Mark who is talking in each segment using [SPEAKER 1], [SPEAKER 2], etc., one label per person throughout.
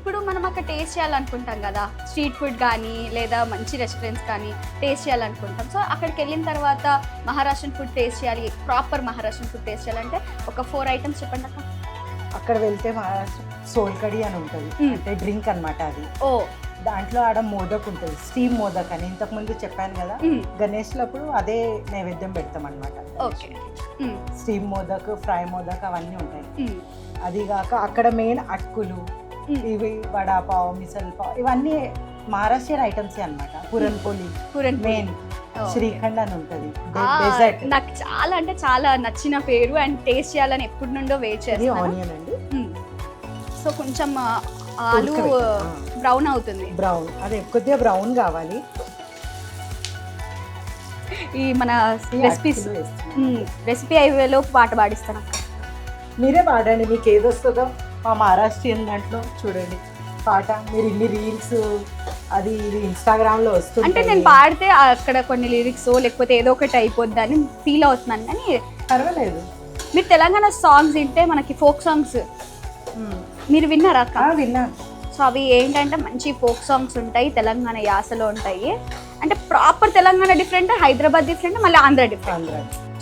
[SPEAKER 1] ఇప్పుడు మనం అక్కడ టేస్ట్ చేయాలనుకుంటాం కదా, స్ట్రీట్ ఫుడ్ కానీ లేదా మంచి రెస్టారెంట్స్ కానీ టేస్ట్ చేయాలనుకుంటాం. సో అక్కడికి వెళ్ళిన తర్వాత మహారాష్ట్రన్ ఫుడ్ టేస్ట్ చేయాలి, ప్రాపర్ మహారాష్ట్రన్ ఫుడ్ టేస్ట్ చేయాలంటే ఒక 4 ఐటమ్స్ చెప్పండి అక్క.
[SPEAKER 2] అక్కడ వెళ్తే మహారాష్ట్ర సోల్కడి అని ఉంటుంది, అంటే డ్రింక్ అనమాట అది.
[SPEAKER 1] ఓ,
[SPEAKER 2] దాంట్లో ఆడ మోదక్ ఉంటుంది, స్టీమ్ మోదక్ అని ఇంతకుముందు చెప్పాను కదా. గణేష్లప్పుడు అదే నైవేద్యం పెడతాం అనమాట.
[SPEAKER 1] Okay.
[SPEAKER 2] Steam modak, fry modak అవన్నీ ఉంటాయి. అది కాక అక్కడ మెయిన్ అటుకులు, ఇవి వడాపావ్, మిసల్ పావ్, ఇవన్నీ మహారాష్ట్రియన్ ఐటమ్స్ అనమాట. పురన్పోలి మెయిన్, శ్రీఖండ్ అని ఉంటుంది డెజర్ట్.
[SPEAKER 1] నాకు చాలా అంటే చాలా నచ్చిన పేరు అండ్ టేస్ట్ చేయాలని ఎప్పటి నుండో వెయిట్ చేస్తాను.
[SPEAKER 2] ఆనియన్ అండి.
[SPEAKER 1] సో కొంచెం ఆలు బ్రౌన్ అవుతుంది.
[SPEAKER 2] బ్రౌన్, అదే కొద్దిగా బ్రౌన్ కావాలి.
[SPEAKER 1] ఈ మన రెసిపీ అయ్యేలో పాట పాడిస్తాను అక్క.
[SPEAKER 2] మీరే పాడండి, మీకు ఏది వస్తుందో. మా మహారాష్ట్రియన్ దాంట్లో చూడండి పాట. మీరు ఇన్ని రీల్స్ అది ఇది ఇన్స్టాగ్రామ్లో వస్తుంది.
[SPEAKER 1] అంటే నేను పాడితే అక్కడ కొన్ని లిరిక్స్ లేకపోతే ఏదో ఒకటి అయిపోద్ది అని ఫీల్ అవుతున్నాను, కానీ
[SPEAKER 2] పర్వాలేదు.
[SPEAKER 1] మీరు తెలంగాణ సాంగ్స్ వింటే మనకి ఫోక్ సాంగ్స్ మీరు విన్నారా అక్క?
[SPEAKER 2] విన్నాను.
[SPEAKER 1] సో అవి ఏంటంటే మంచి ఫోక్ సాంగ్స్ ఉంటాయి, తెలంగాణ యాసలో ఉంటాయి. అంటే proper Telangana different, Hyderabad different, మళ్ళీ ఆంధ్ర డిఫరెంట్.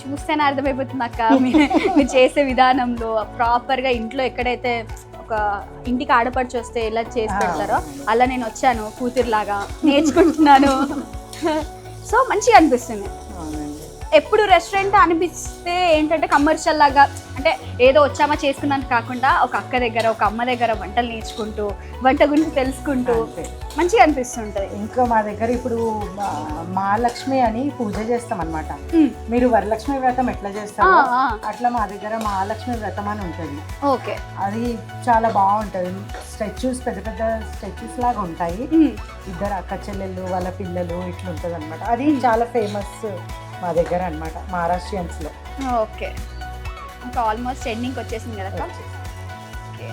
[SPEAKER 1] చూస్తేనే అర్థమైపోతుంది అక్క మీరు చేసే విధానంలో. ప్రాపర్గా ఇంట్లో ఎక్కడైతే ఒక ఇంటికి ఆడపడిచి వస్తే ఎలా చేసి పెడతారో అలా నేను వచ్చాను కూతురులాగా నేర్చుకుంటున్నాను. సో మంచిగా అనిపిస్తుంది. ఎప్పుడు రెస్టారెంట్ అనిపిస్తే ఏంటంటే కమర్షియల్ లాగా, అంటే ఏదో వచ్చామా చేసుకున్నాను కాకుండా ఒక అక్క దగ్గర ఒక అమ్మ దగ్గర వంటలు నేర్చుకుంటూ వంట గురించి తెలుసుకుంటూ మంచిగా అనిపిస్తుంటది.
[SPEAKER 2] ఇంకా మా దగ్గర ఇప్పుడు మహాలక్ష్మి అని పూజ చేస్తాం అనమాట. మీరు వరలక్ష్మి వ్రతం ఎట్లా చేస్తారో అట్లా మా దగ్గర మహాలక్ష్మి వ్రతం అని ఉంటుంది.
[SPEAKER 1] ఓకే.
[SPEAKER 2] అది చాలా బాగుంటుంది. స్టాచ్యూస్ పెద్ద పెద్ద స్టాచ్యూస్ లాగా ఉంటాయి. ఇద్దరు అక్క చెల్లెళ్ళు వాళ్ళ పిల్లలు ఇట్లా ఉంటుంది అనమాట. అది చాలా ఫేమస్ మా దగ్గర అనమాట మహారాష్ట్రియన్స్ లో.
[SPEAKER 1] ఓకే. ఇంకా ఆల్మోస్ట్ ఎండింగ్కి వచ్చేసింది కదా. ఓకే.